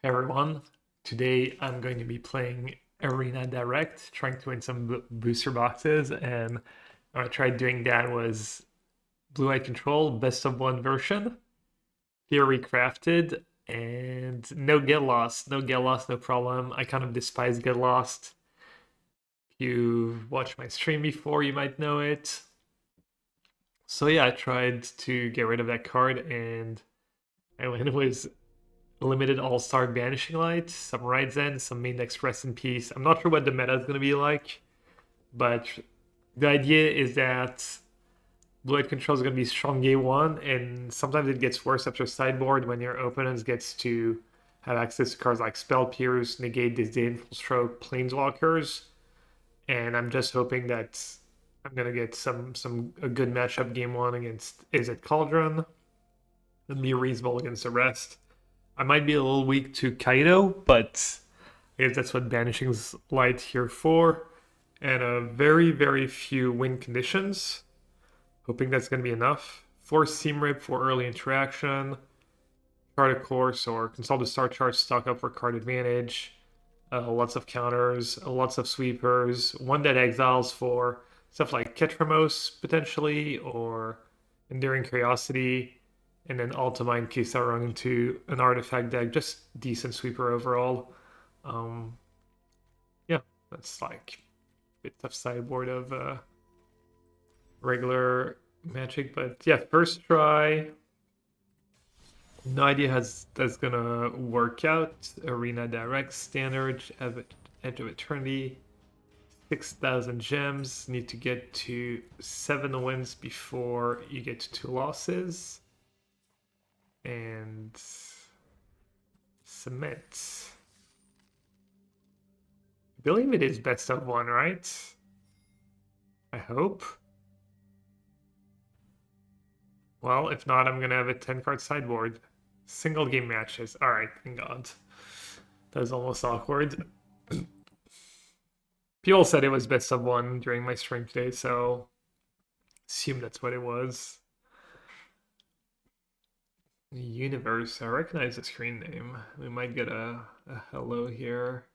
Hey everyone, today I'm going to be playing Arena Direct, trying to win some booster boxes, and what I tried doing that was Blue-Eye Control, best of one version, Theory Crafted, and no get lost, no problem. I kind of despise get lost. If you watched my stream before, you might know it. So yeah, I tried to get rid of that card, and I went with limited all-star banishing light, some Raizen, some main decks rest in peace. I'm not sure what the meta is going to be like, but the idea is that Blade Control is going to be strong game one, and sometimes it gets worse after sideboard when your opponent gets to have access to cards like Spell Pierce, Negate, Disdainful Stroke, Planeswalkers, and I'm just hoping that I'm gonna get a good matchup game one against Is It Cauldron and be reasonable against the rest. I might be a little weak to Kaido, but I guess that's what Banishing's Light here for. And a very few win conditions. Hoping that's going to be enough. 4 Seam Rip for early interaction. Chart a course or consult the star chart, stock up for card advantage. Lots of counters, lots of sweepers. One that exiles for stuff like Ketramos potentially, or Enduring Curiosity, and then Ultima in case I run into an artifact deck. Just decent sweeper overall. Um, yeah, that's like a bit tough sideboard of regular Magic, but yeah, first try. No idea how that's gonna work out. Arena Direct Standard, Edge of Eternity, 6,000 gems. Need to get to 7 wins before you get to 2 losses. And submit. I believe it is best of one, right? I hope. Well, if not, I'm gonna have a 10-card sideboard. Single game matches. Alright, thank God. That was almost awkward. People said it was best of one during my stream today, so assume that's what it was. Universe. I recognize the screen name. We might get a hello here.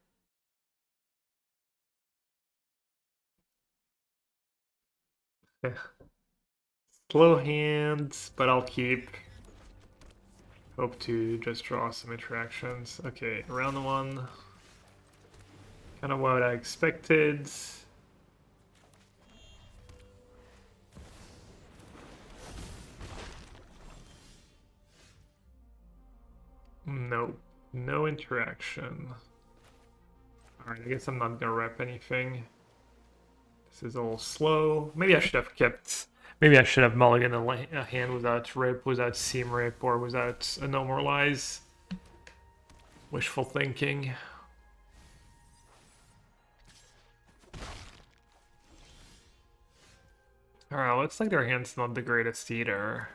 Slow hands, but I'll keep. Hope to just draw some interactions. Okay, round one. Kind of what I expected. Nope, no interaction. Alright, I guess I'm not gonna rep anything. This is a little slow. Maybe I should have kept. Maybe I should have mulliganed a hand without rip, without seam rip, or without a no more lies. Wishful thinking. Alright, looks like their hand's not the greatest either.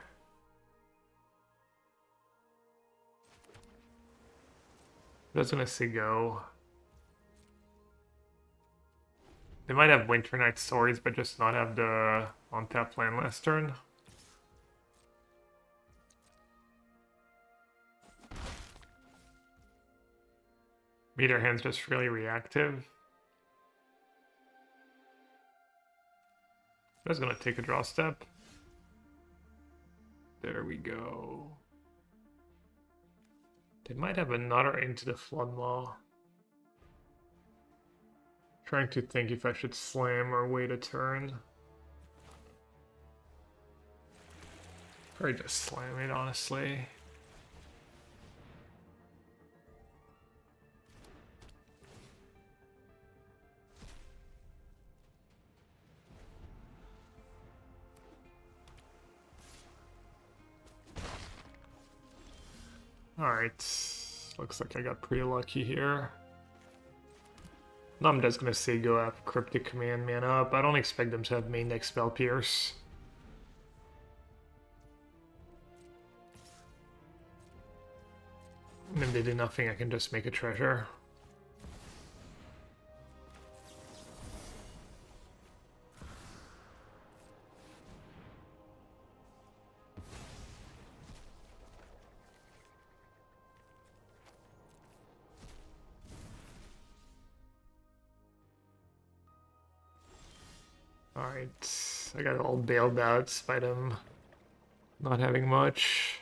I was gonna say go. They might have Winter Night Stories, but just not have the on-tap land last turn. Maybe their hand's just really reactive. I was gonna take a draw step. There we go. They might have another Into the Floodmaw. Trying to think if I should slam or wait a turn. Probably just slam it, honestly. Alright. Looks like I got pretty lucky here. I'm just gonna say go after Cryptic Command man up. I don't expect them to have main deck Spell Pierce. And if they do nothing, I can just make a treasure. Alright, I got all bailed out despite him not having much.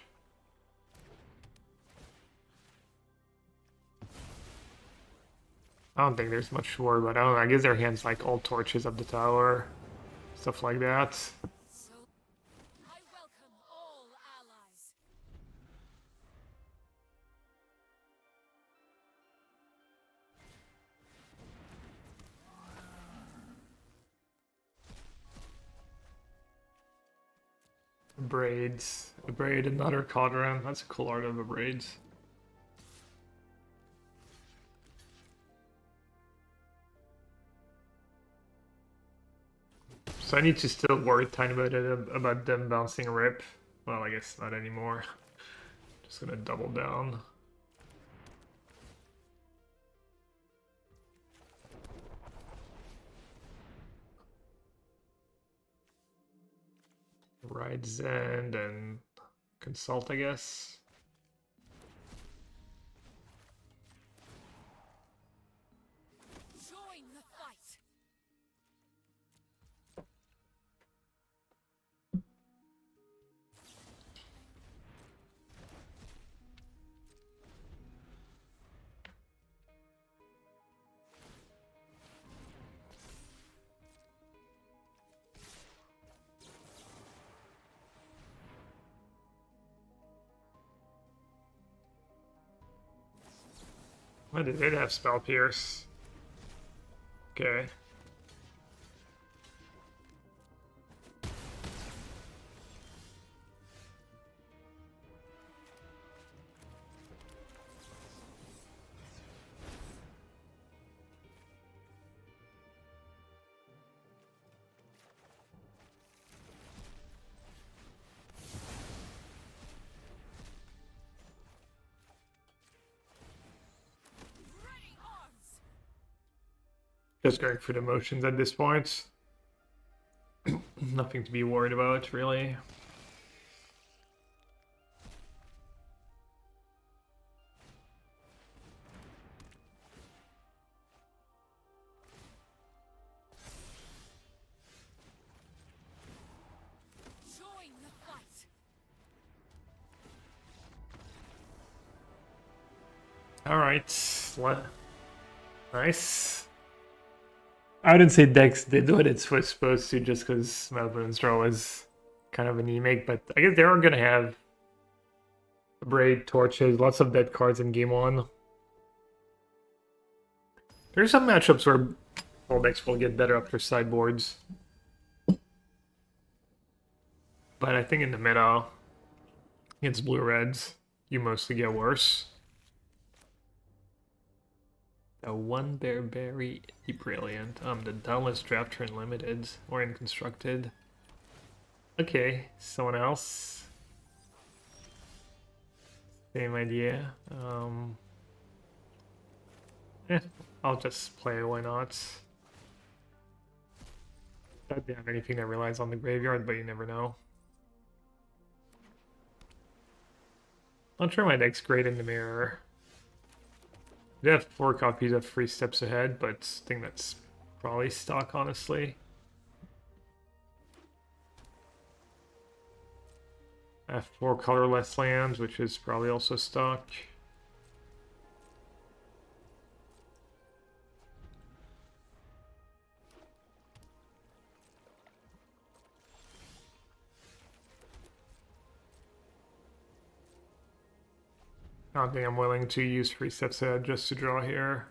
I don't think there's much to worry about. I don't know, I guess their hands like all torches up the tower, stuff like that. I welcome all allies. Braids. A braid, another cauldron. That's a cool art of a braids. So I need to still worry a tiny bit about them bouncing rip. Well, I guess not anymore. Just gonna double down. Ride Zend and consult, I guess. Join the fight. Why did it have spell pierce? Okay. Ready arms. Just going through the motions at this point. Nothing to be worried about, really. Join the fight. Alright. Nice. I wouldn't say Dex did what it was supposed to just because Melbourne's draw was kind of anemic, but I guess they are going to have Braid, Torches, lots of dead cards in game one. There's some matchups where all decks will get better after sideboards. But I think in the meta, against blue-reds, you mostly get worse. The one Bearberry brilliant. The Dauntless Drafter Unlimited or Inconstructed. Okay, someone else. Same idea. I'll just play, why not? I don't have anything that relies on the graveyard, but you never know. Not sure my deck's great in the mirror. I have 4 copies of 3 Steps Ahead, but I think that's probably stock, honestly. I have 4 colorless lands, which is probably also stock. I don't think I'm willing to use 3 Steps Ahead just to draw here.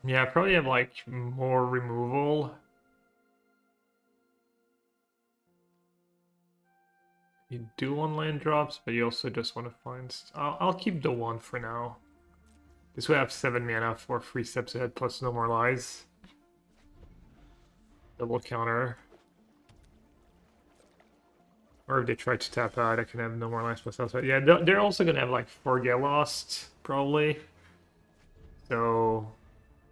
Yeah, I probably have like more removal. You do want land drops, but you also just want to find... I'll keep the 1 for now. This way I have 7 mana for 3 Steps Ahead plus no more lies. Double counter. Or if they try to tap out, I can have no more lies plus outside. Yeah, they're also going to have like 4 Get Lost, probably. So,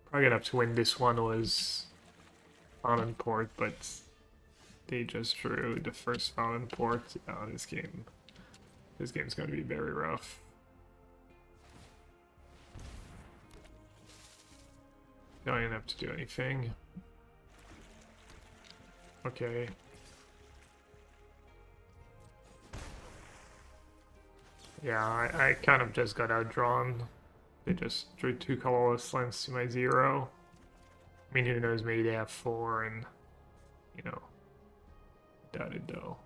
probably going to have to win this one was Fountain Port, but they just drew the first Fountain Port. Yeah, this game's going to be very rough. Don't even have to do anything. Okay. Yeah, I kind of just got outdrawn. They just drew 2 colorless lands to my 0. I mean, who knows, maybe they have 4 and, you know, doubt it though.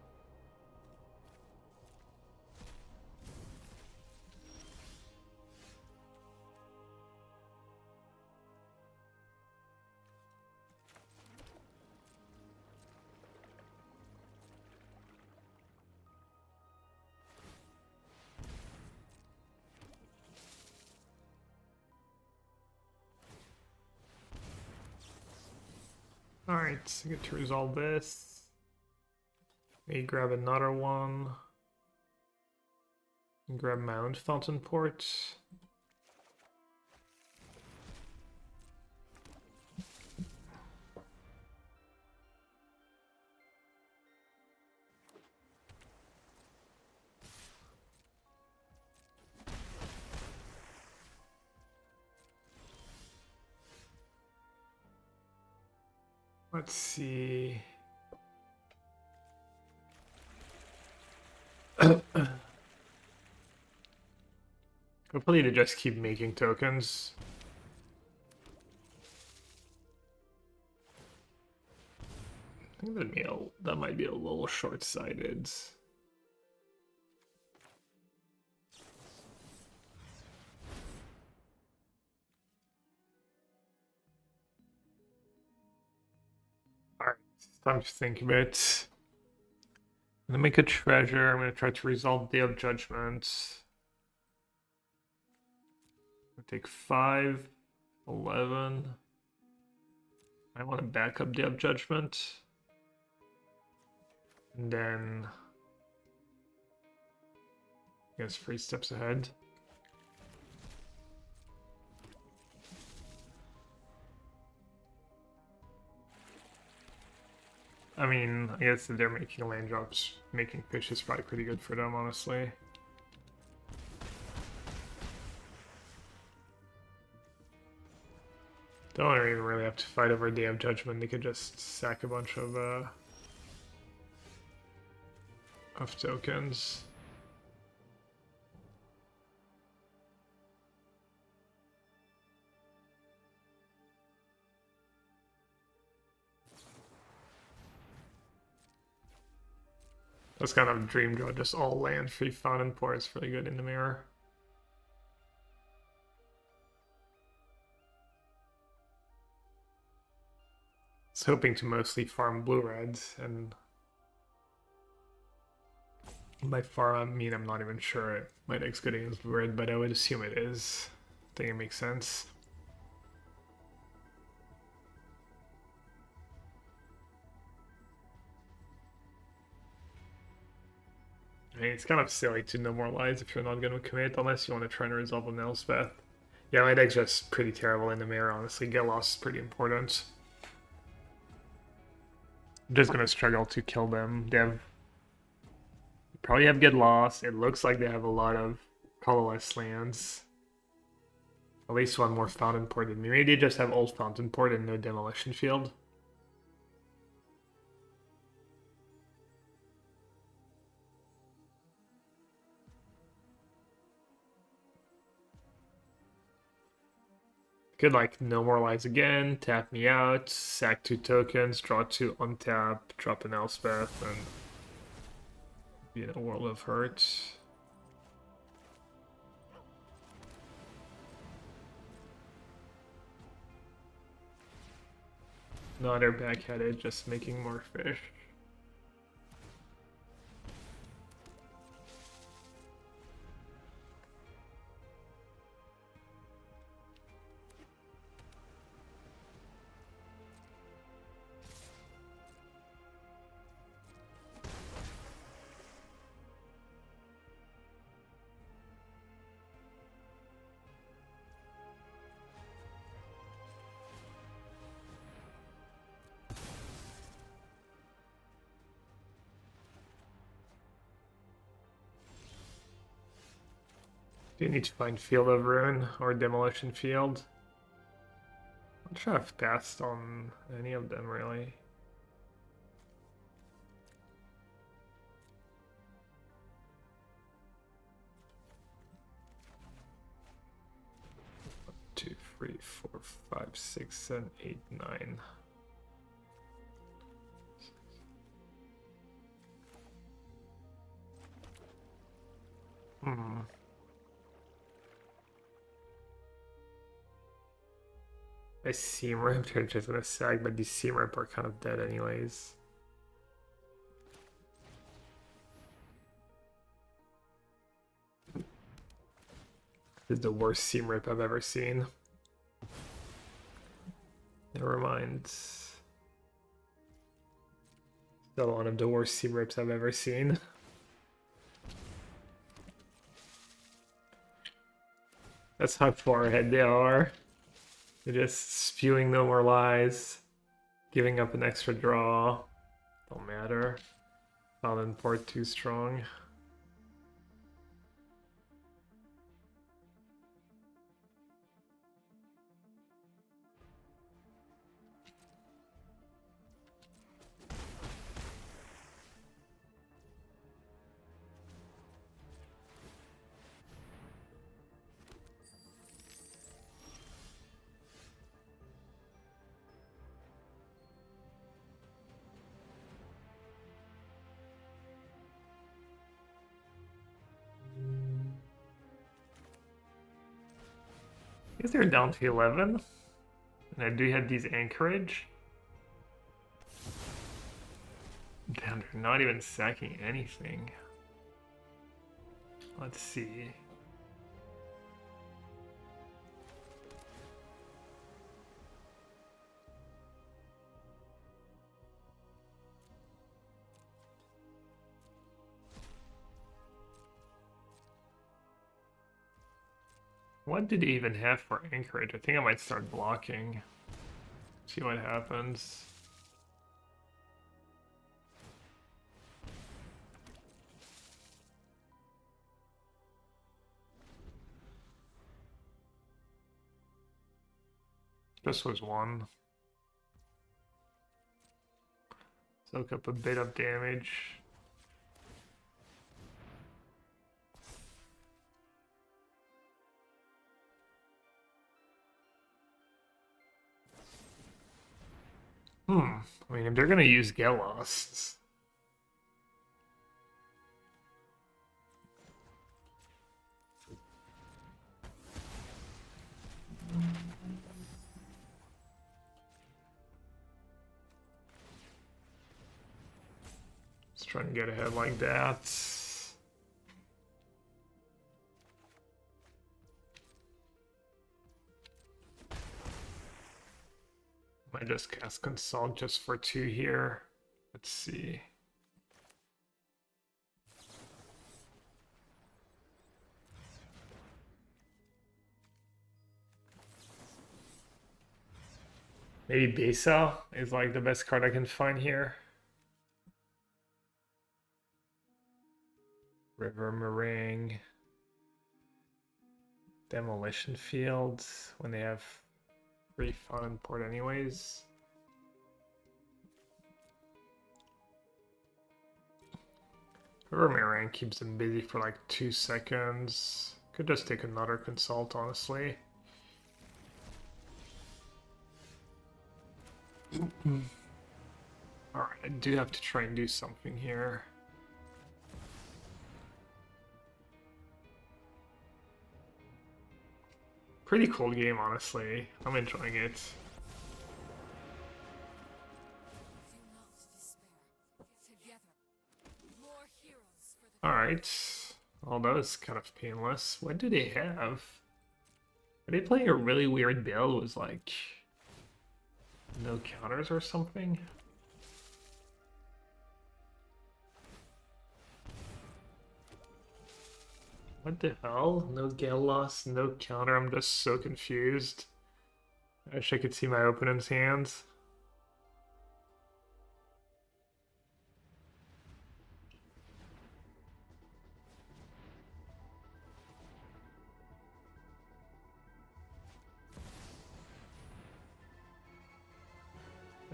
Alright, I get to resolve this. Maybe grab another one. And grab my own Fountain Port. Let's see. Hopefully they just keep making tokens. I think that might be a little short-sighted. Alright, time to think a bit. I'm gonna make a treasure. I'm gonna try to resolve Day of Judgment. Take 5, 11. I want to back up Day of Judgment. And then I guess 3 steps ahead. I mean, I guess if they're making land drops, making fish is probably pretty good for them, honestly. Don't even really have to fight over Day of Judgment. They could just sack a bunch of tokens. That's kind of dream draw, just all land free Fountain Pour is really good in the mirror. I was hoping to mostly farm blue-reds, and by far, I mean, I'm not even sure my deck's good against blue-red, but I would assume it is. I think it makes sense. I mean, it's kind of silly to no more lies if you're not going to commit, unless you want to try and resolve an Elspeth. Yeah, my deck's just pretty terrible in the mirror, honestly. Get lost is pretty important. I'm just going to struggle to kill them. They probably have Get Lost. It looks like they have a lot of colorless lands. At least one more Fountain Port than me. Maybe they just have old Fountain Port and no Demolition Field. Could like no more lies again, tap me out, sack 2 tokens, draw 2 untap, drop an Elspeth, and be in a world of hurt. No, they're backheaded, just making more fish. Do you need to find Field of Ruin or Demolition Field? I'm not sure I've passed on any of them really. Two, three, four, five, six, 7, 8, 9. Hmm. I seam rip, they're just gonna sag, but these seam rip are kind of dead anyways. This is the worst seam rip I've ever seen. Never mind. Still one of the worst seam rips I've ever seen. That's how far ahead they are. They're just spewing no more lies, giving up an extra draw. Don't matter. Found in port too strong. I guess they're down to 11. And I do have these anchorage. Damn, they're not even sacking anything. Let's see. What did he even have for anchorage? I think I might start blocking. See what happens. This was one. Soak up a bit of damage. I mean, if they're gonna use get lost. Let's try and get ahead like that. Might just cast Consult just for 2 here. Let's see. Maybe Besa is like the best card I can find here. River Meringue. Demolition Fields when they have free fun and port anyways. River Meringue keeps them busy for like 2 seconds. Could just take another consult, honestly. Alright, I do have to try and do something here. Pretty cool game, honestly. I'm enjoying it. Alright. Well, that was kind of painless. What do they have? Are they playing a really weird build with like no counters or something? What the hell? No gale loss, no counter. I'm just so confused. I wish I could see my opponent's hands.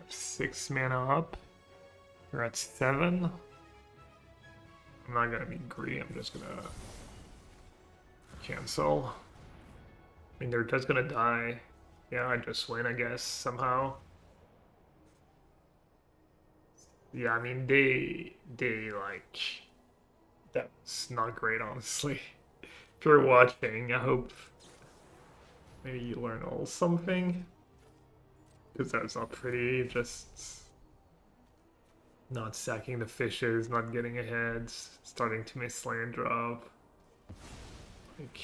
have 6 mana up. We're at 7. I'm not gonna be greedy, I'm just gonna cancel. I mean, they're just gonna die. Yeah, I just win, I guess, somehow. Yeah, I mean, they like, that's not great, honestly. If you're watching, I hope maybe you learn a little something. Because that's not pretty, just not sacking the fishes, not getting ahead, starting to miss land drop. Like,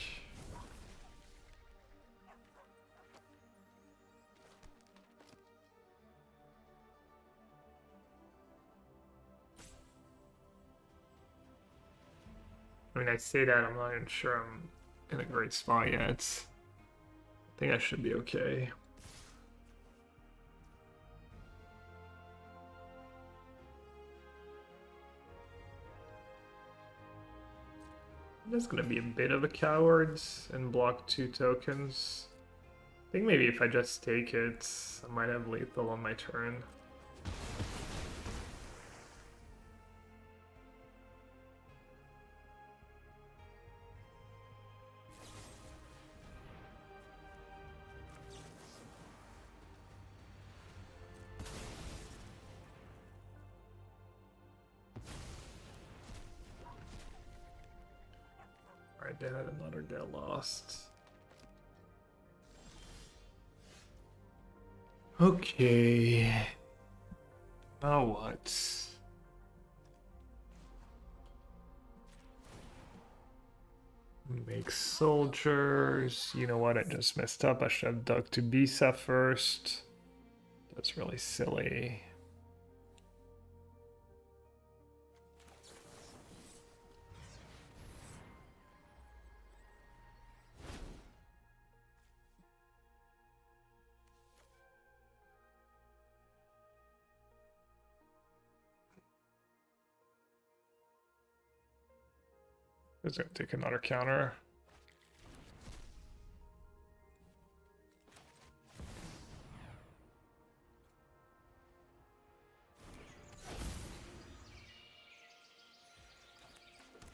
I mean, I say that, I'm not even sure I'm in a great spot yet. I think I should be okay. I'm just gonna be a bit of a coward and block 2 tokens. I think maybe if I just take it, I might have lethal on my turn. Alright, they had another get lost. Okay. Now what? Make soldiers. You know what? I just messed up. I should have dug to Bisa first. That's really silly. It's gonna take another counter.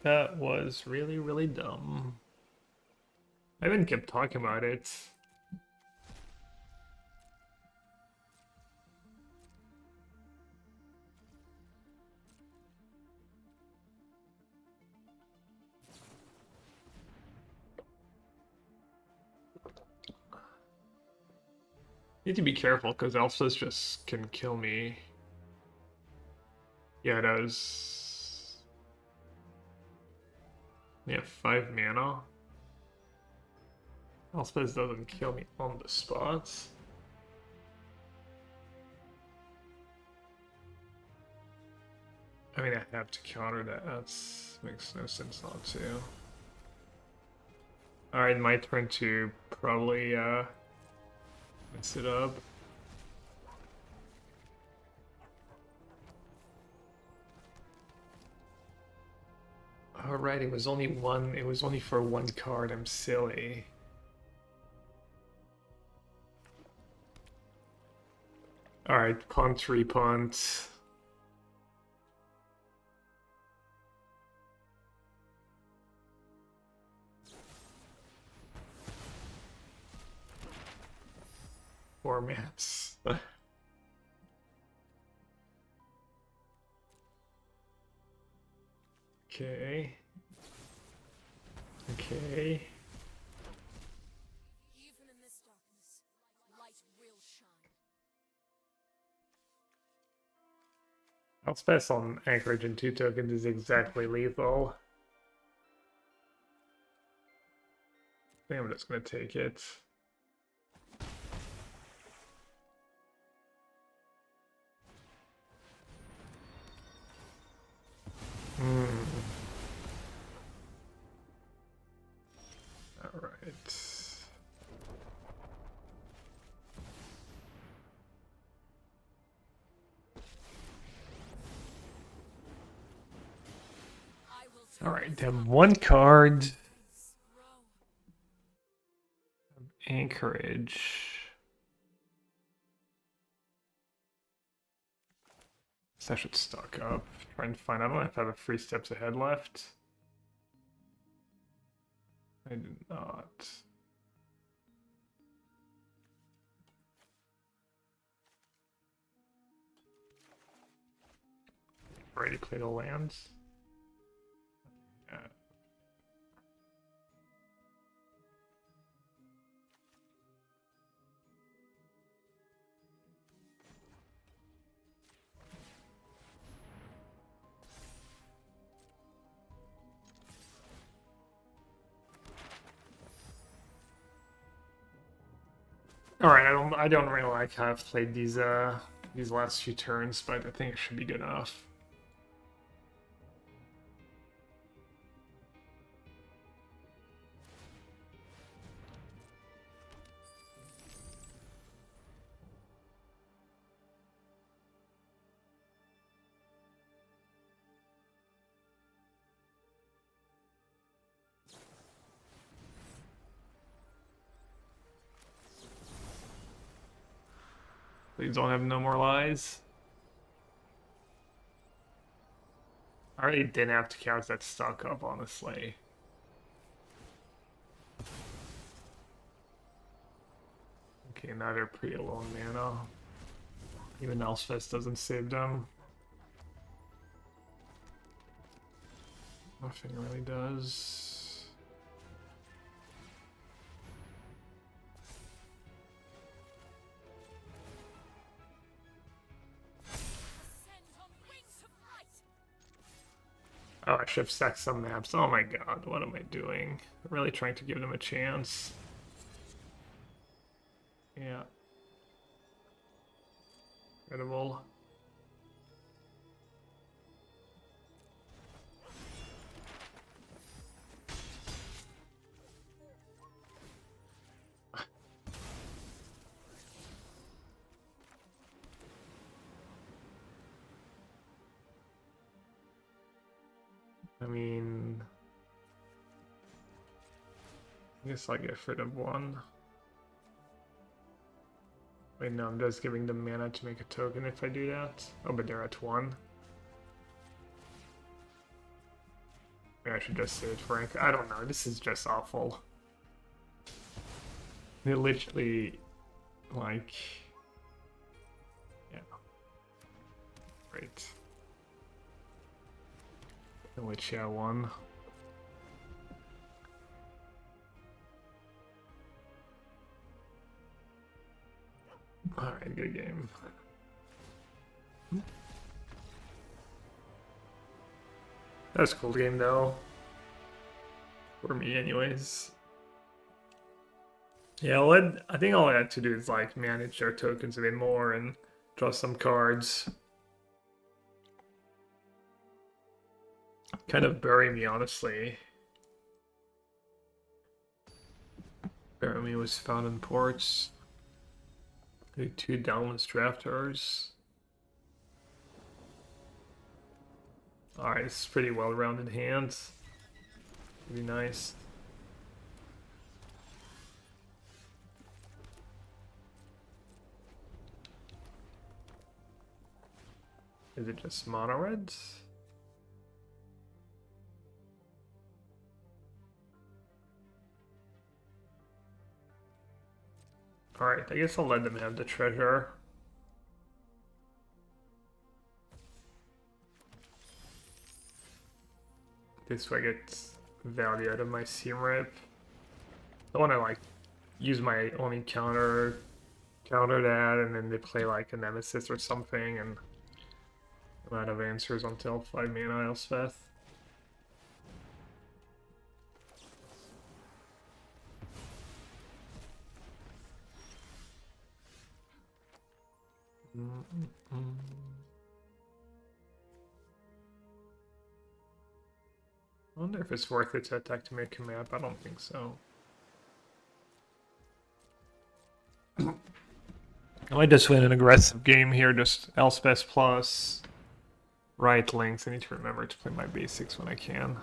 That was really, really dumb. I even kept talking about it. Need to be careful because Elsa's just can kill me. Yeah, it does. Yeah, 5 mana. Elspeth doesn't kill me on the spot. I mean, I have to counter that. That makes no sense not to. Alright, my turn to probably mess it up. Alright, it was only one. It was only for 1 card. I'm silly. Alright, punt, repunt. Formats. Okay. Okay. Even in this darkness, light will shine. Elspeth on Anchorage and 2 tokens is exactly lethal. I think I'm just gonna take it. Alright. Alright, they have 1 card. Anchorage. I should stock up. Trying to find. I don't know if I have a 3 steps ahead left. I do not. Already played the lands. Yeah. All right, I don't really like how I've played these last few turns, but I think it should be good enough. Please don't have no more lies. I already didn't have to count that stock up, honestly. Okay, now they're pretty low on mana. Even Elspeth doesn't save them. Nothing really does. Oh, I should have stacked some maps. Oh my god, what am I doing? I'm really trying to give them a chance. Yeah. Incredible. I mean, I guess I'll get rid of one. Wait, no, I'm just giving them mana to make a token if I do that. Oh, but they're at 1. Maybe I should just save Frank. I don't know, this is just awful. They literally, like... Yeah. Great. Which, yeah, 1. Alright, good game. That was a cool game though. For me anyways. Yeah, I think all I had to do is like manage their tokens a bit more and draw some cards. Kind of bury me, honestly. Bury me was found in ports. 2 downless drafters. Alright, it's pretty well-rounded hands. Pretty nice. Is it just mono reds? Alright, I guess I'll let them have the treasure. This way I get value out of my seam rip. I want to like use my only counter that, and then they play like a nemesis or something, and I'm out of answers until 5 mana Elspeth. I wonder if it's worth it to attack to make a map. I don't think so. I might just win an aggressive game here, just Elspeth plus right links. I need to remember to play my basics when I can.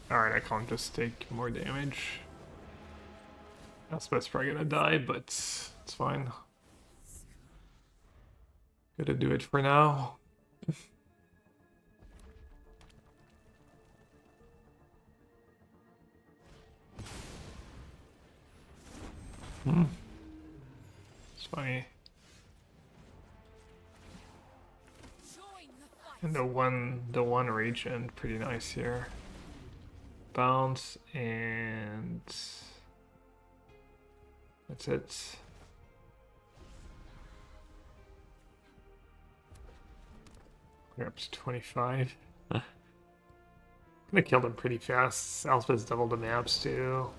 Alright, I can't just take more damage. Elspeth's probably gonna die, but it's fine. Gotta do it for now. It's funny. Join the fight. And the one region, pretty nice here. Bounce and that's it. We're up to 25. Gonna kill them pretty fast. Elspeth's doubled the maps too.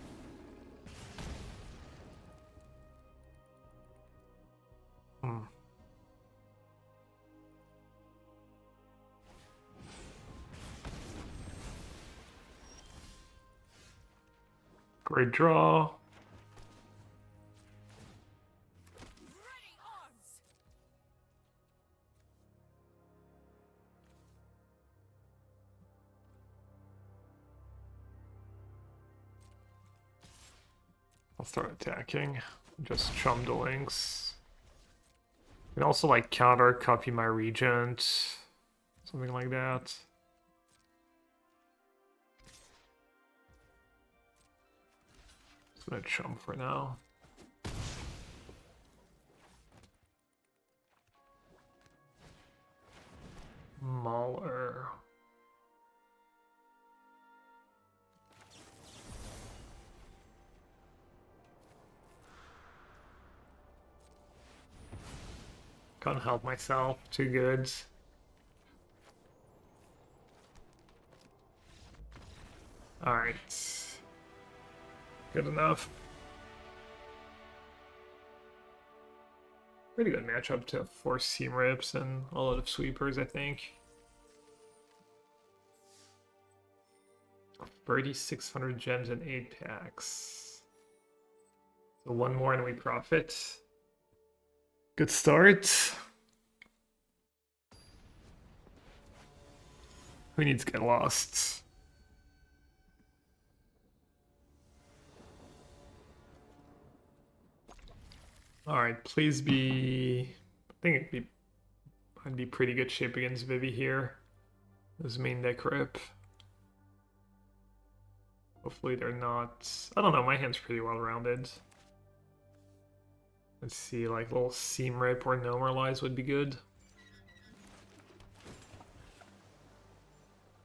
Great draw. Ready arms. I'll start attacking. Just chum the links. You can also like counter copy my regent. Something like that. Just gonna chum for now. Mauler. Can't help myself. Too good. Alright. Good enough. Pretty good matchup to force seam rips and a lot of sweepers, I think. 3,600 gems and 8 packs. So one more and we profit. Good start. Who needs to get lost? Alright, please be... I think I'd be pretty good shape against Vivi here. This main deck rip. Hopefully they're not... I don't know, my hand's pretty well rounded. Let's see, like little seam rip or normalize would be good.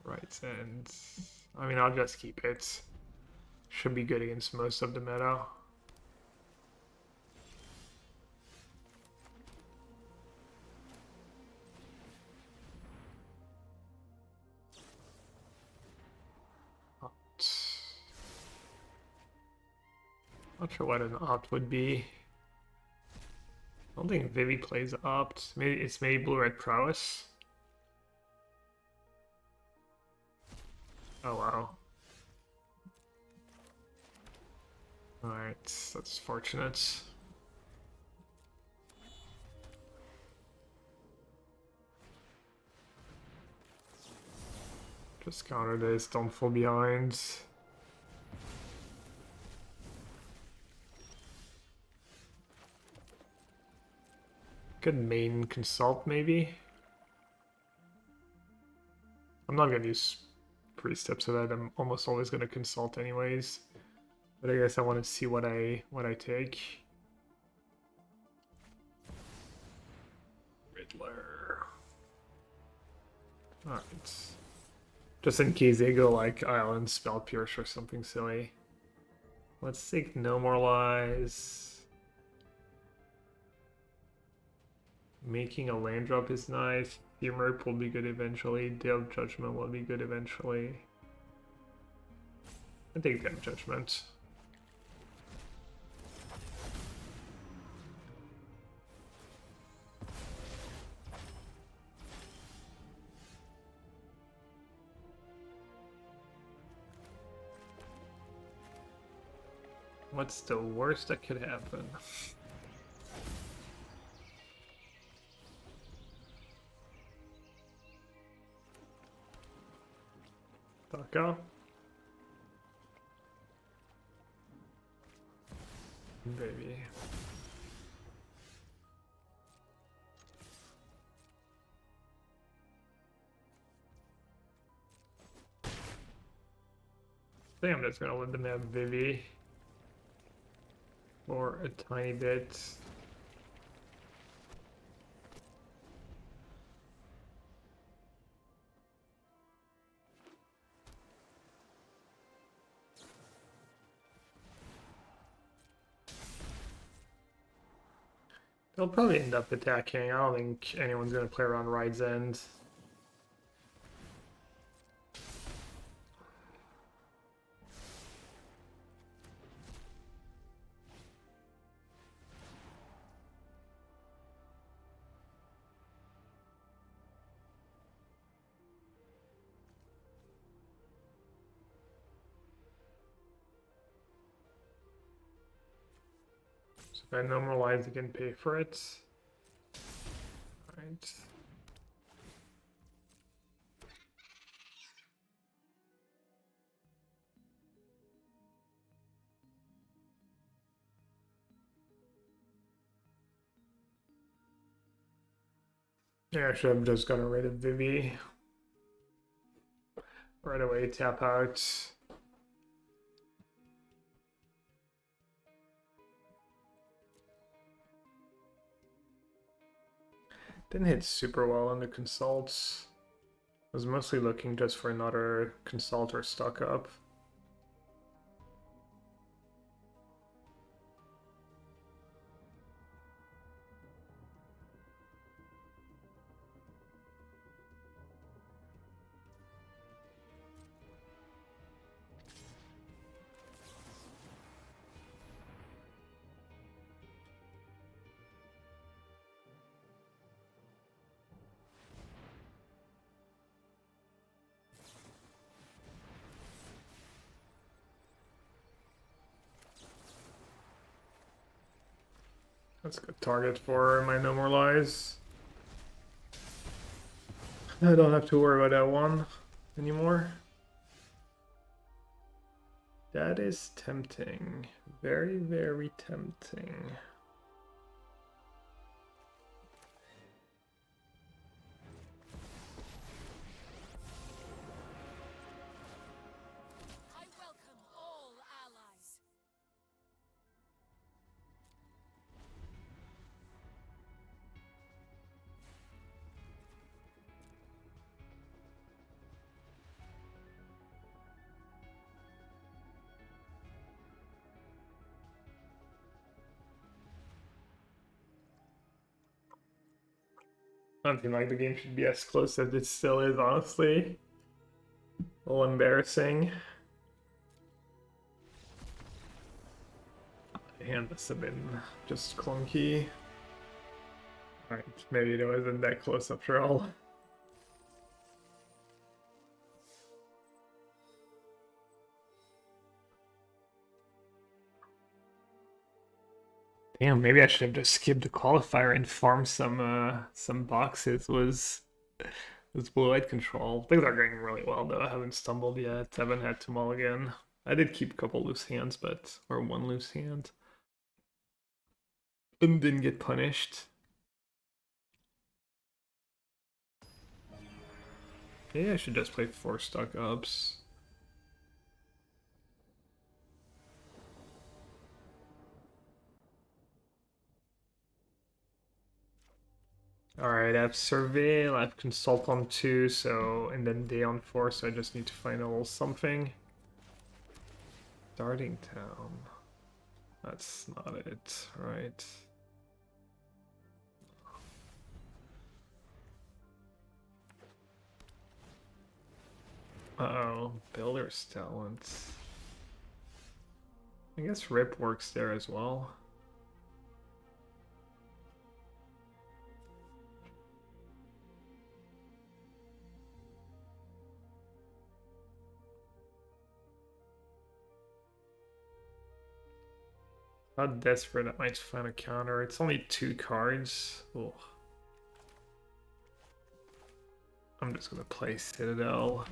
Right, and I mean, I'll just keep it. Should be good against most of the meta. Not sure what an opt would be. I don't think Vivi plays opt. Maybe it's maybe blue-red prowess. Oh wow. Alright, that's fortunate. Just counter this, don't fall behind. Good main consult, maybe? I'm not gonna use pre-steps of that. I'm almost always gonna consult anyways. But I guess I want to see what I take. Riddler. Alright. Just in case they go like Island Spell Pierce or something silly. Let's take No More Lies. Making a land drop is nice. Humor will be good eventually. Day of Judgment will be good eventually. I think Day of Judgment. What's the worst that could happen? Taka. Baby. I think I'm just gonna let them have Vivi for a tiny bit. They'll probably end up attacking. I don't think anyone's gonna play around Ride's End. So if I normalize, I can pay for it. Alright. Yeah, I should have just gotten rid of Vivi. Right away, tap out. Didn't hit super well on the consults. I was mostly looking just for another consult or stock up. That's a good target for my normalize. I don't have to worry about that one anymore. That is tempting. Very, very tempting. I welcome all allies. I don't think like the game should be as close as it still is, honestly. A little embarrassing. The hand must have been just clunky. Alright, maybe it wasn't that close after all. Damn, maybe I should have just skipped the qualifier and farmed some boxes. Was blue-eyed control. Things are going really well though. I haven't stumbled yet. I haven't had to mulligan. I did keep a couple loose hands, or one loose hand. And didn't get punished. Maybe I should just play 4 stock ups. Alright, I have Surveil, I have Consult on 2, so, and then Day on 4, so I just need to find a little something. Starting Town. That's not it, right? Uh-oh, Builder's Talents. I guess Rip works there as well. How desperate I might find a counter. It's only 2 cards. Oh. I'm just gonna play Citadel.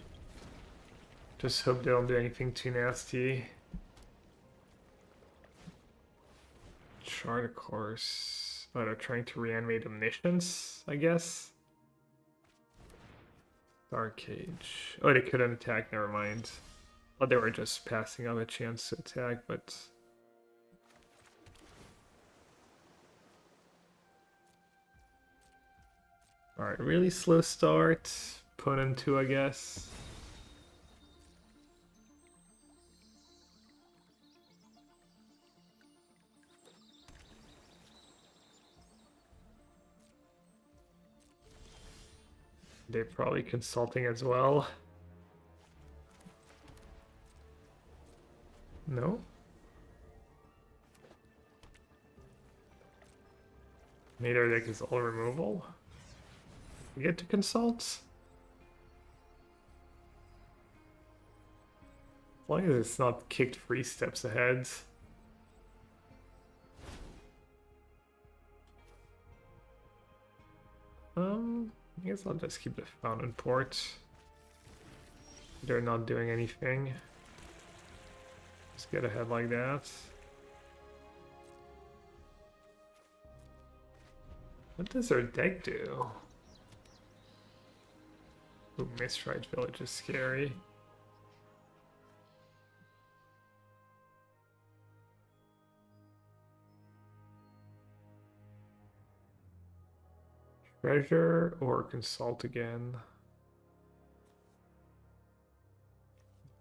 Just hope they don't do anything too nasty. chart a course. Oh, they're trying to reanimate Omniscience, I guess. Dark Cage. Oh, they couldn't attack, never mind. Oh, they were just passing up a chance to attack, but... Alright, really slow start. Put in 2, I guess. They're probably consulting as well. No? Neither deck is all removal. We get to consult? As long as it's not kicked 3 steps ahead. I guess I'll just keep the fountain port. They're not doing anything. Just get ahead like that. What does their deck do? Ooh, Misride Village is scary. Treasure or consult again?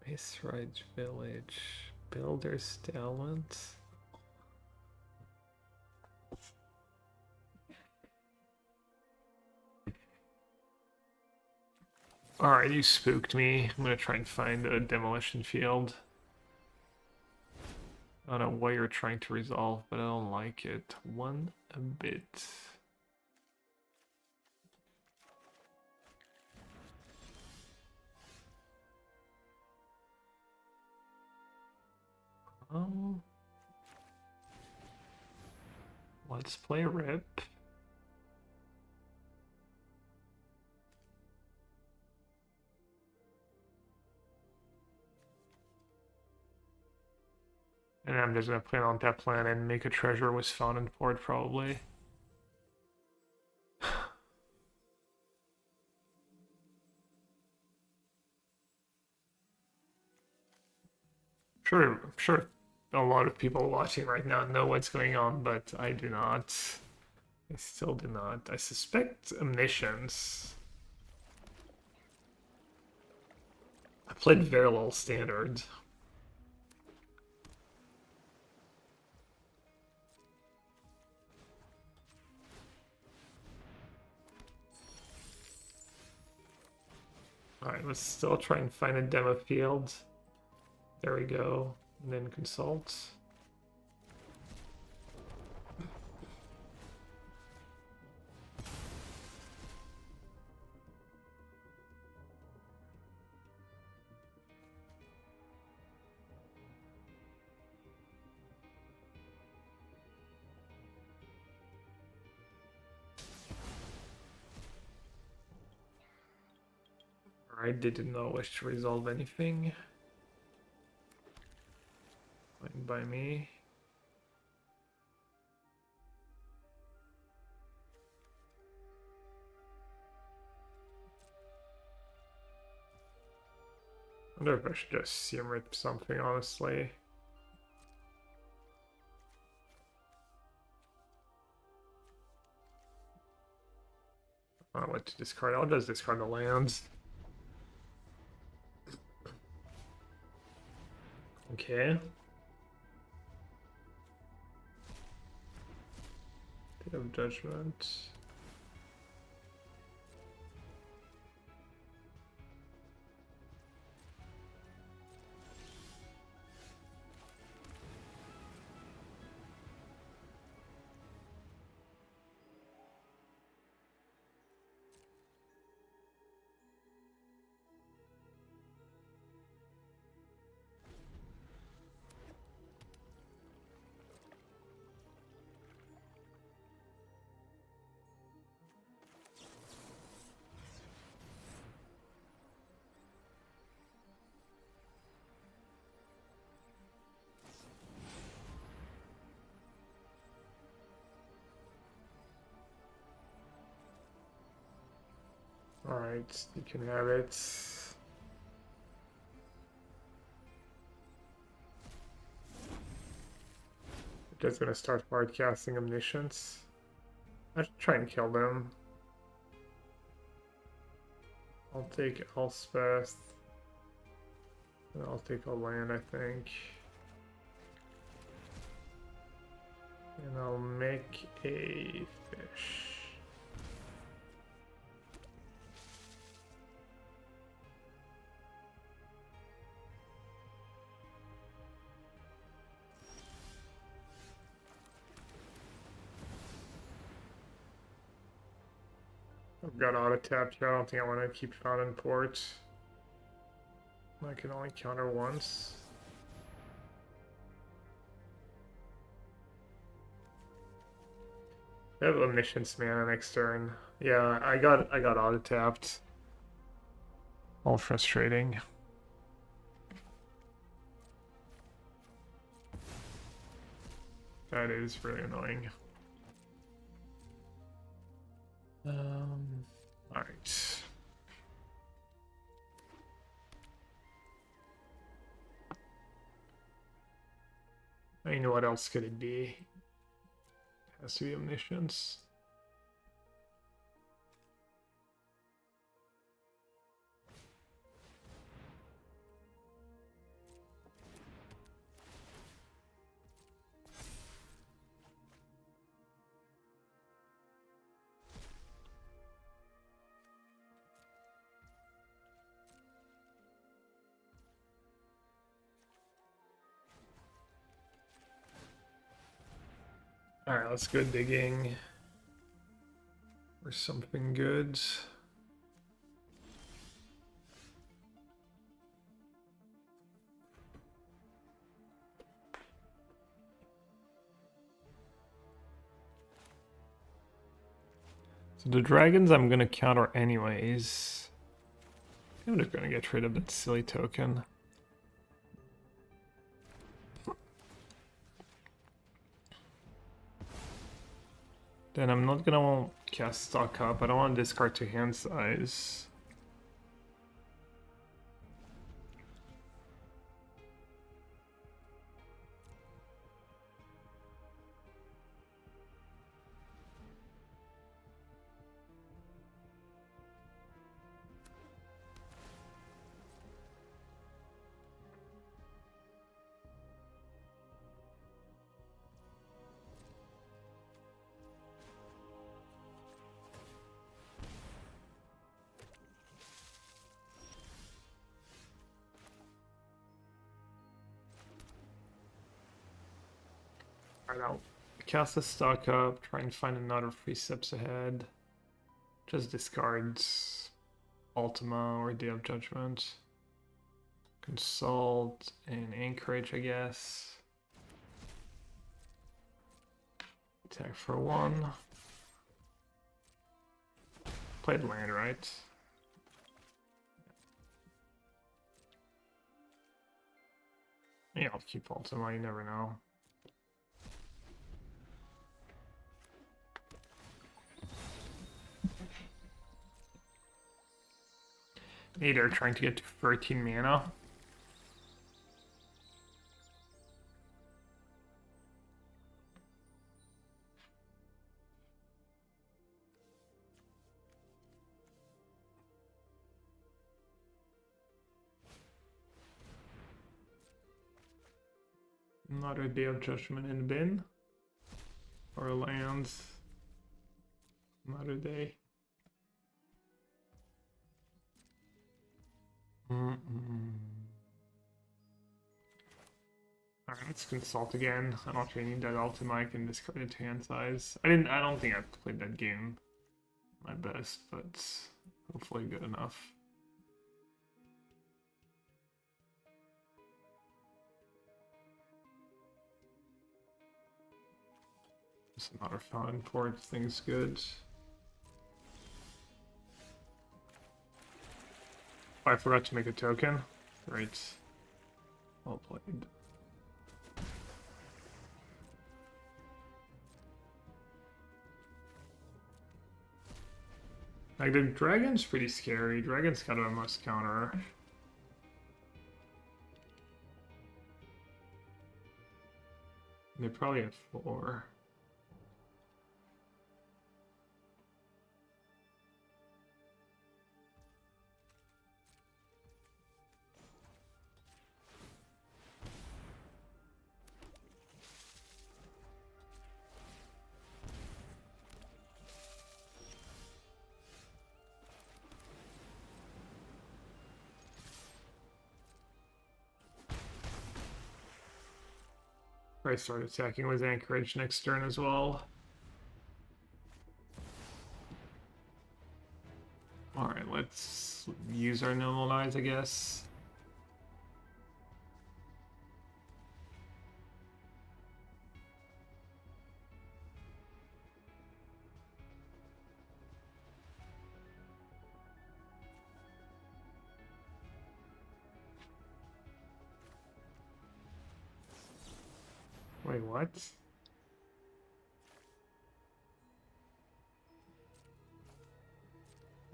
Misride Village. Builder's Talent. Alright, you spooked me. I'm gonna try and find a demolition field. I don't know what you're trying to resolve, but I don't like it one bit. Let's play Rip. And I'm just gonna play on that plan and make a treasure with Fountain Port probably. Sure a lot of people watching right now know what's going on, but I do not. I still do not. I suspect Omniscience. I played very little Standard. Alright, let's still try and find a demo field. There we go. And then consult. Alright, they did not wish to resolve anything. Fine by me. I wonder if I should just see him rip something, honestly. I don't know what to discard. I'll just discard the lands. Okay. Bit of judgment. Alright, you can have it. Just gonna start hard casting Omniscience. I should try and kill them. I'll take Elspeth. And I'll take a land, I think. And I'll make a fish. I've got auto tapped here. I don't think I want to keep it on in port. I can only counter once. I have Omniscience mana next turn. Yeah, I got auto tapped. All frustrating. That is really annoying. All right. I mean, what else could it be? It has to be Omniscience. Alright, let's go digging for something good. So the dragons I'm gonna counter anyways. I'm just gonna get rid of that silly token. Then I'm not gonna cast stock up. I don't want to discard to hand size. Alright, I'll cast a stock up, try and find another 3 steps ahead. Just discards Ultima or Day of Judgment. Consult and Anchorage, I guess. Attack for 1. Played land, right? Yeah, I'll keep Ultima, you never know. Hey, they're trying to get to 13 mana. Another Day of Judgment in the bin. Or a land. Another day. Alright, let's consult again. I don't really need that Ultima, I can discard it to hand size. I don't think I've played that game my best, but hopefully good enough. Just another fountain port, thing's good. Oh, I forgot to make a token. Great. Well played. Like, the dragon's pretty scary. Dragon's kind of a must counter. They probably have 4. Probably start attacking with Anchorage next turn as well. Alright, let's use our Normalize, I guess. Wait, what?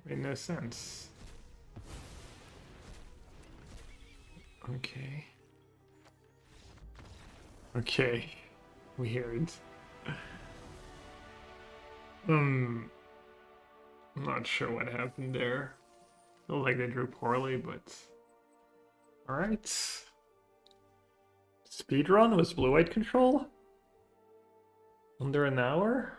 Made no sense. Okay. Okay. Weird. I'm not sure what happened there. Feel like they drew poorly, but alright. Speedrun was blue-white control? Under an hour?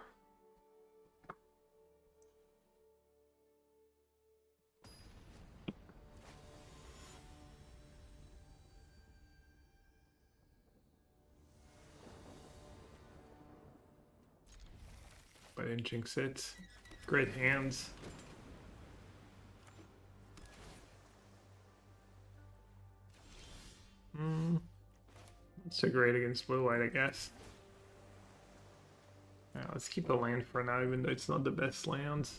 I didn't jinx it. Great hands. Not so great against blue-white, I guess. Yeah, let's keep the land for now, even though it's not the best land.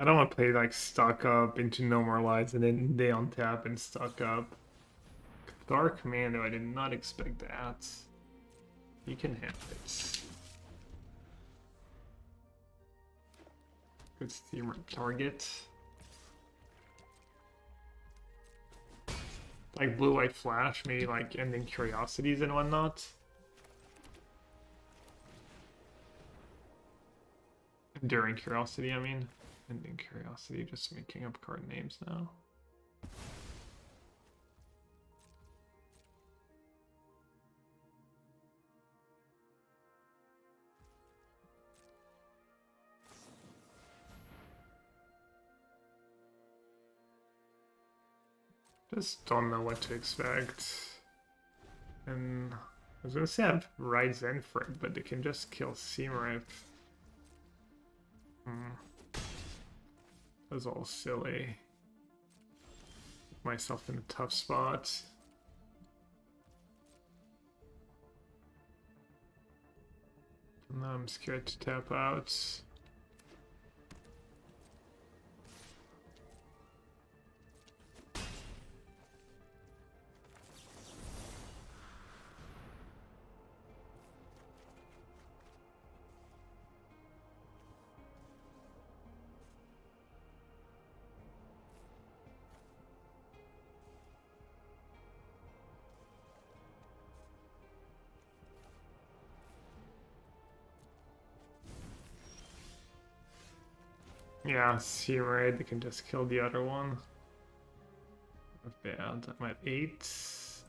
I don't want to play like stock up into no more lives and then they untap and stock up. Dark Commando, I did not expect that. You can have it. Good steamer target. Like blue-white flash, maybe like ending curiosities and whatnot. During curiosity, I mean. Ending curiosity, just making up card names now. Just don't know what to expect. And I was gonna say I have Ride Zen for it, but they can just kill Seamrip. That was all silly. Put myself in a tough spot. Now I'm scared to tap out. Yeah, see right, they can just kill the other one. Not bad. I'm at 8.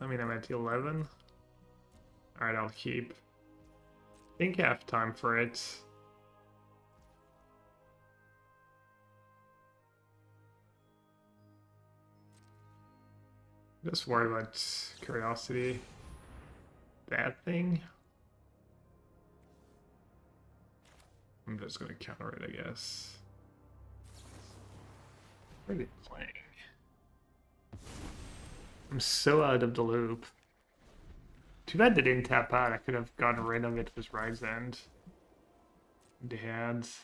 I mean, I'm at 11. Alright, I'll keep. I think I have time for it. Just worry about curiosity. Bad thing. I'm just gonna counter it, I guess. What are they playing? I'm so out of the loop. Too bad they didn't tap out. I could have gotten rid of it with Rise End. The hands.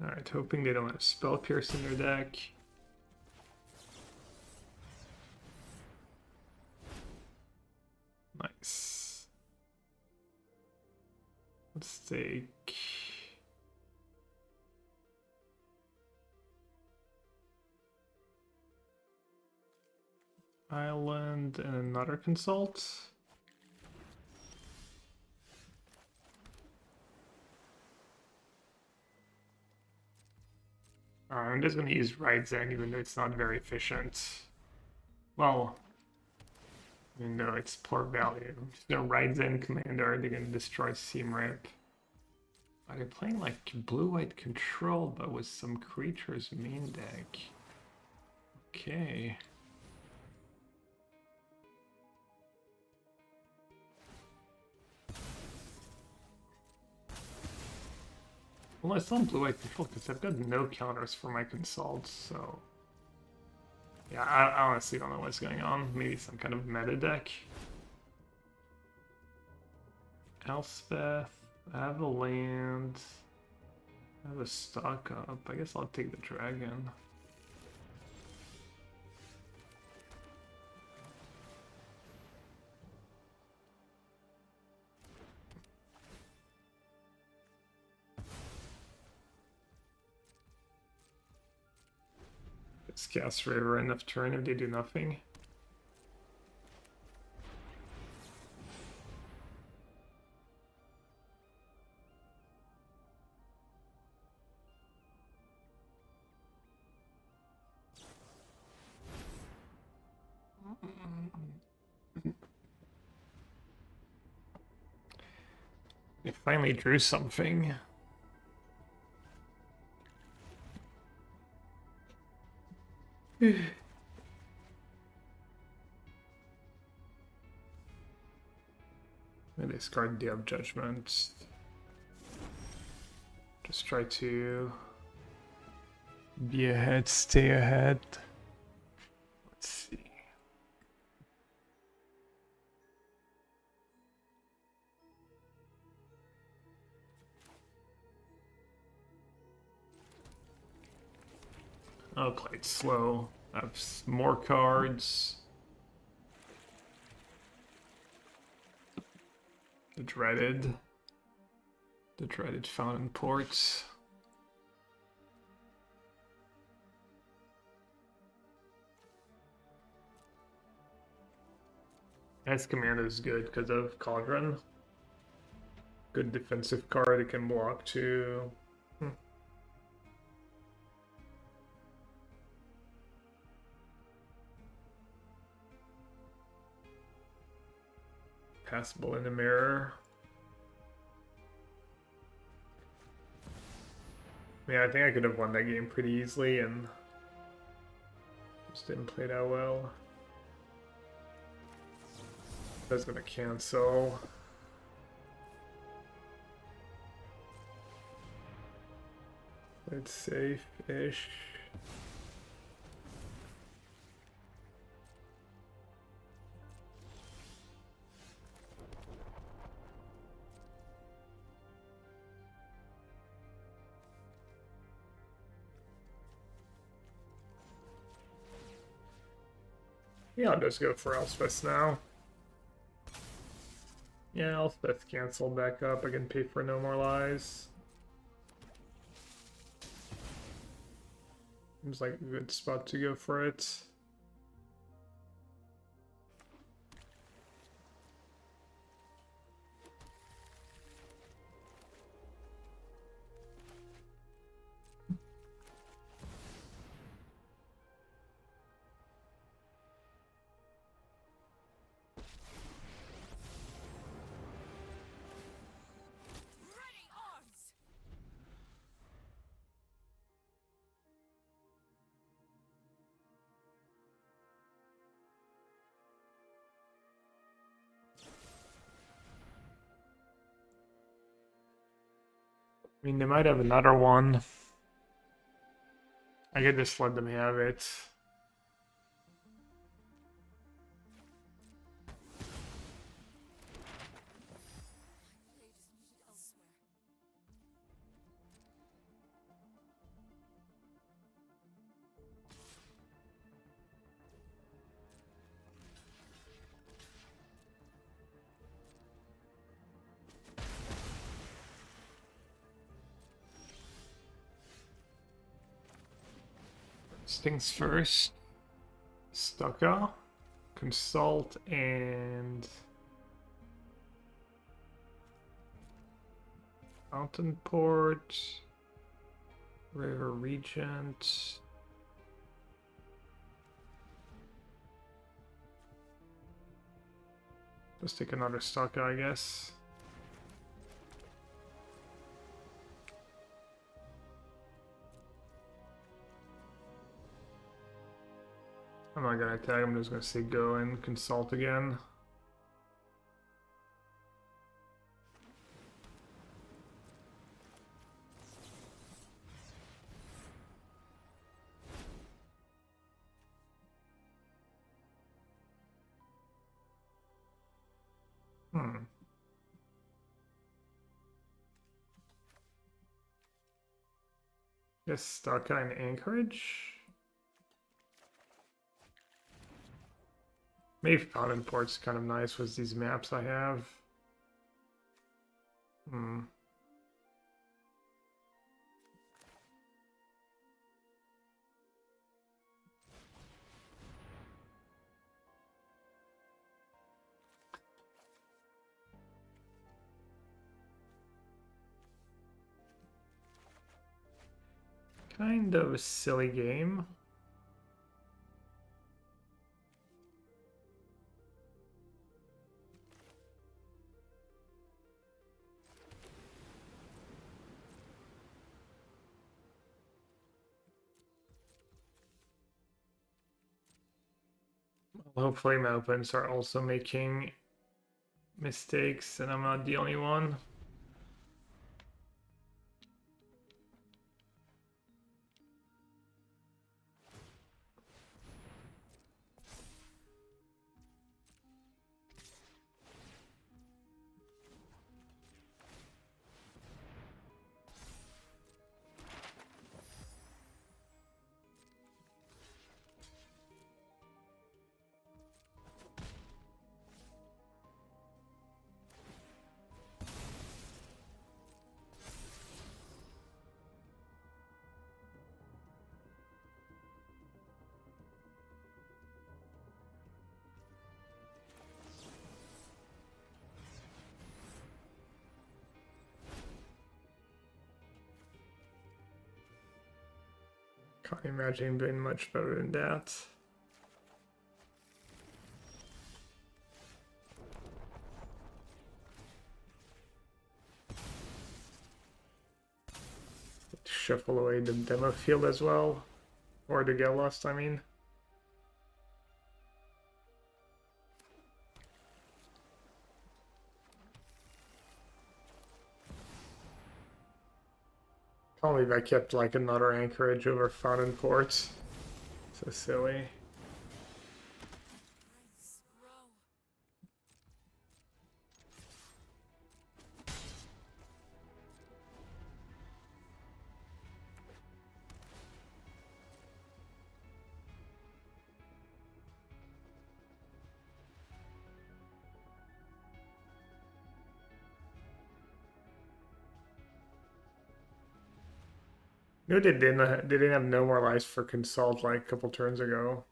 Alright, hoping they don't have Spell Pierce in their deck. Nice. Let's take... Island and another Consult. I'm just going to use Right Zen even though it's not very efficient. Well, even though it's poor value. I'm just going to Right Zen Commander, they're going to destroy Seam Rip. Are they playing like blue-white control but with some creatures main deck? Okay. Well, it's not blue-white control because I've got no counters for my consults, so... Yeah, I honestly don't know what's going on. Maybe some kind of meta deck. Elspeth, I have a land, I have a stock up. I guess I'll take the dragon. Let's cast River end of turn if they do nothing. They finally drew something. I discard the Judgment. Just try to be ahead, stay ahead. Let's see. I'll play it slow. I have more cards. The dreaded Fountain Ports. This commander is good because of Cauldron. Good defensive card, it can block too. Passable in the mirror. Yeah, I think I could have won that game pretty easily and just didn't play that well. That's gonna cancel. It's safe-ish. Yeah, I'll just go for Elspeth now. Yeah, Elspeth cancel back up. I can pay for No More Lies. Seems like a good spot to go for it. Ready arms! I mean, they might have another one. I could just let them have it. My blade is needed elsewhere. First things first. Stucco, Consult, and Fountain Port, River Regent. Let's take another Stucco, I guess. I'm not gonna attack, I'm just gonna say go and consult again. Guess Stucco and Anchorage? Maybe Fountain Port's kind of nice with these maps I have. Kind of a silly game. Hopefully my opponents are also making mistakes and I'm not the only one. Can't imagine him doing much better than that. Shuffle away the demo field as well. Or the get lost, I mean. Can't believe I kept like another Anchorage over Fountain Port. So silly. No, they didn't. They didn't have no more lives for Consult like a couple turns ago.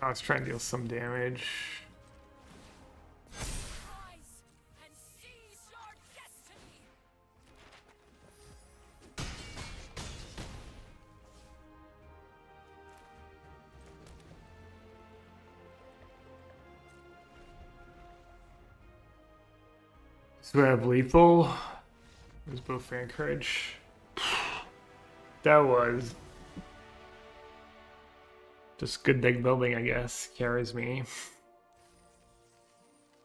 I was trying to deal some damage. Rise and seize your destiny. So we have lethal. There's both Anchorage. That was just good deck building, I guess. Carries me.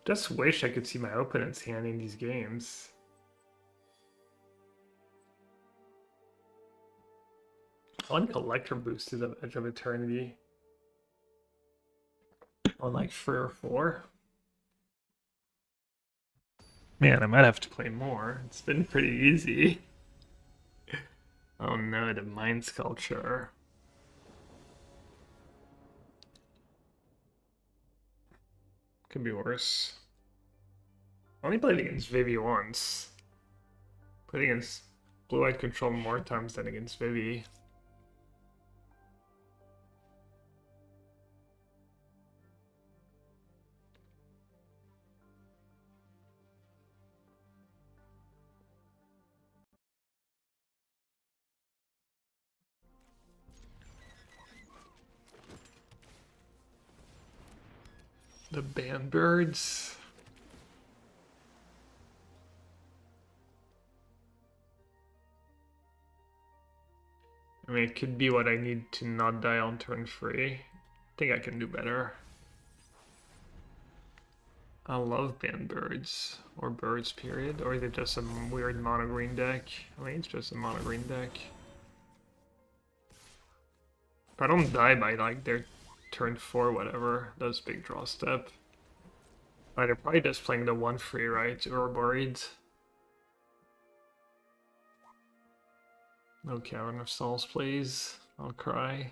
Just wish I could see my opponent's hand in these games. One collector boosted of Edge of Eternity on like 3 or 4. Man, I might have to play more. It's been pretty easy. Oh no, the Mind Sculpture. Could be worse. I only played against Vivi once. Played against Blue-Eyed Control more times than against Vivi. The Bandbirds. I mean, it could be what I need to not die on turn 3. I think I can do better. I love Bandbirds. Or Birds, period. Or is it just some weird mono-green deck? I think it's just a mono-green deck. If I don't die by like their turn 4, whatever, that's big draw step. They're probably just playing the 1-3, right? Or Buried. No Cavern of Souls, please. I'll cry.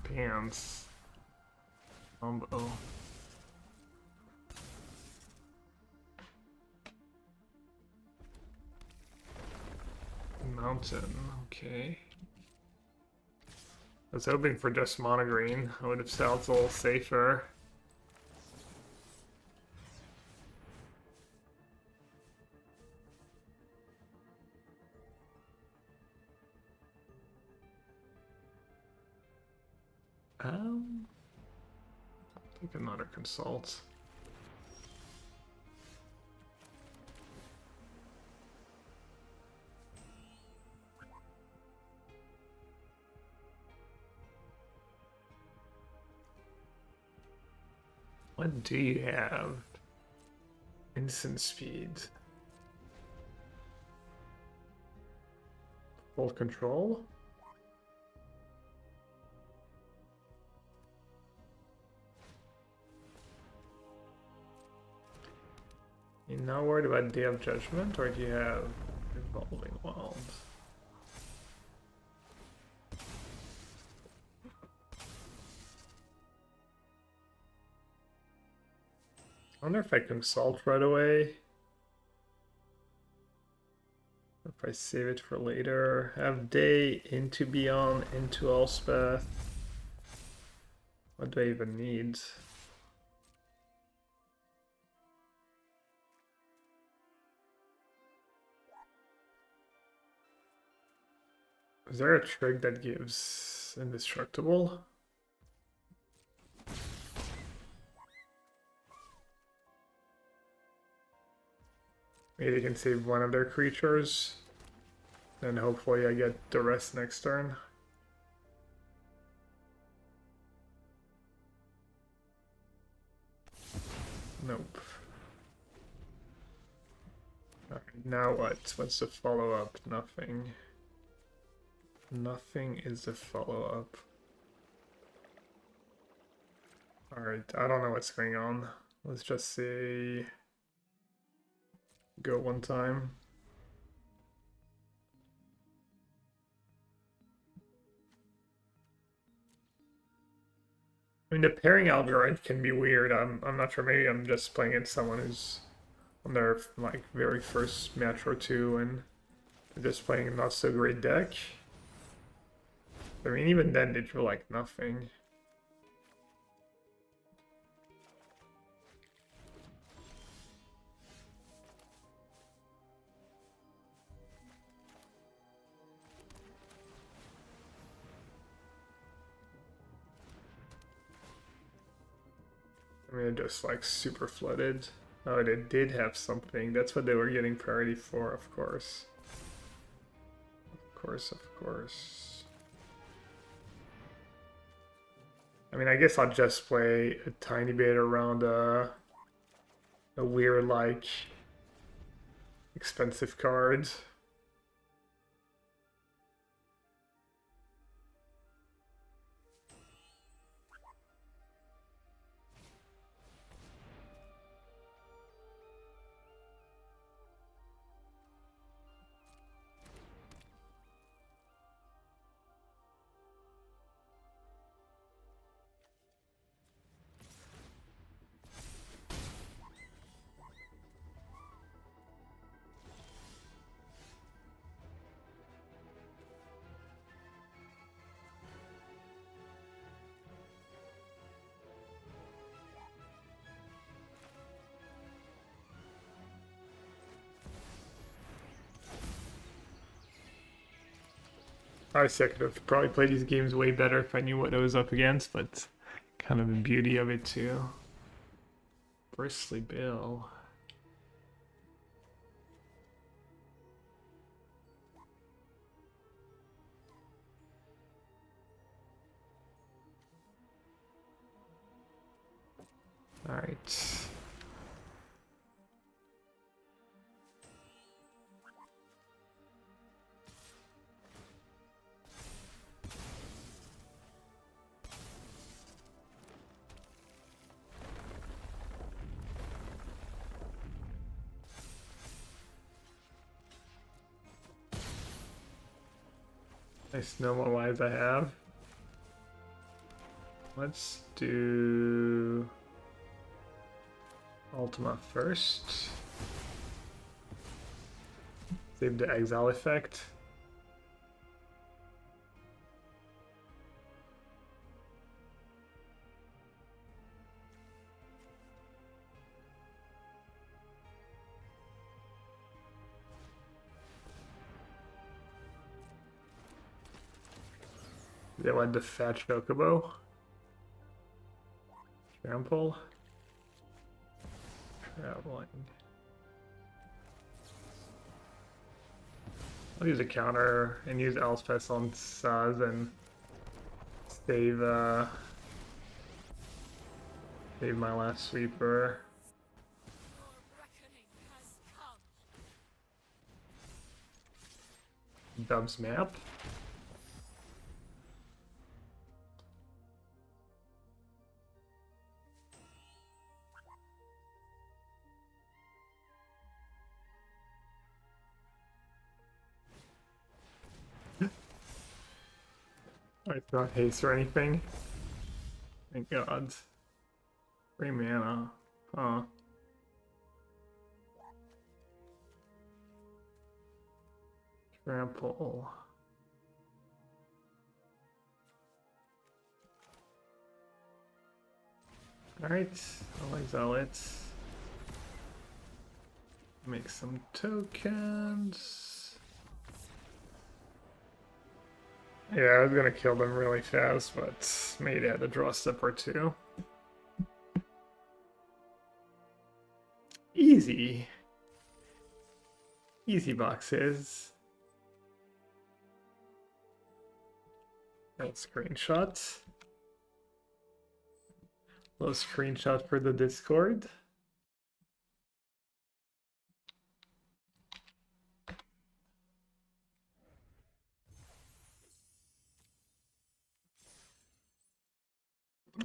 Pants. Combo. Mountain, okay. I was hoping for just mono green. I would have felt a little safer. Take another consult. What do you have? Instant speed. Full control? You're not worried about Day of Judgment, or do you have Revolving Wild? I wonder if I consult right away. If I save it for later. Have Day into Beyond, into Elspeth. What do I even need? Is there a trick that gives indestructible? Maybe they can save one of their creatures. And hopefully I get the rest next turn. Nope. Alright, now what? What's the follow-up? Nothing. Nothing is the follow-up. Alright, I don't know what's going on. Let's just say... go one time. I mean, the pairing algorithm can be weird. I'm not sure. Maybe I'm just playing against someone who's on their like very first match or two, and they're just playing a not so great deck. I mean, even then they drew like nothing. I mean, just like super flooded. Oh, they did have something. That's what they were getting priority for, of course. Of course, of course. I mean, I guess I'll just play a tiny bit around a weird, like, expensive card. Obviously, I could have probably played these games way better if I knew what I was up against, but kind of the beauty of it too. Bristly Bill. All right. Nice know what lives I have. Let's do Ultima first. Save the exile effect. They want to fetch Chocobo. Trample. Traveling. I'll use a counter and use Elspeth on Saz and save save my last sweeper. Your reckoning has come. Dubs map. It's not haste or anything. Thank God. 3 mana. Huh. Trample. Alright, I'll exile it. Make some tokens. Yeah, I was gonna kill them really fast, but maybe I had to draw a step or two. Easy. Easy boxes. That screenshot. Little screenshot for the Discord.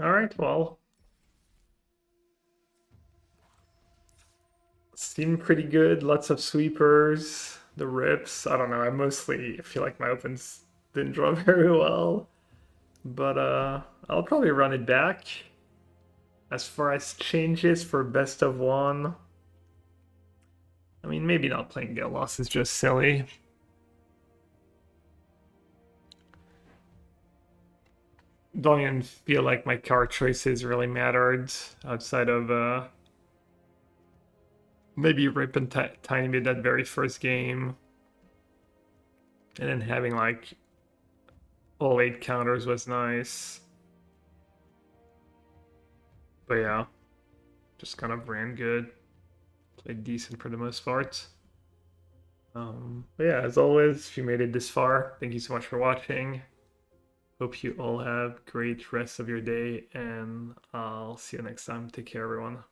All right, well, seemed pretty good. Lots of sweepers, the rips. I don't know. I mostly feel like my opens didn't draw very well, but I'll probably run it back. As far as changes for best of one, I mean, maybe not playing Gale Loss is just silly. Don't even feel like my card choices really mattered outside of maybe rip and tiny bit that very first game, and then having like all 8 counters was nice. But yeah, just kind of ran good, played decent for the most part. But yeah, as always, if you made it this far, thank you so much for watching. Hope you all have great rest of your day, and I'll see you next time. Take care, everyone.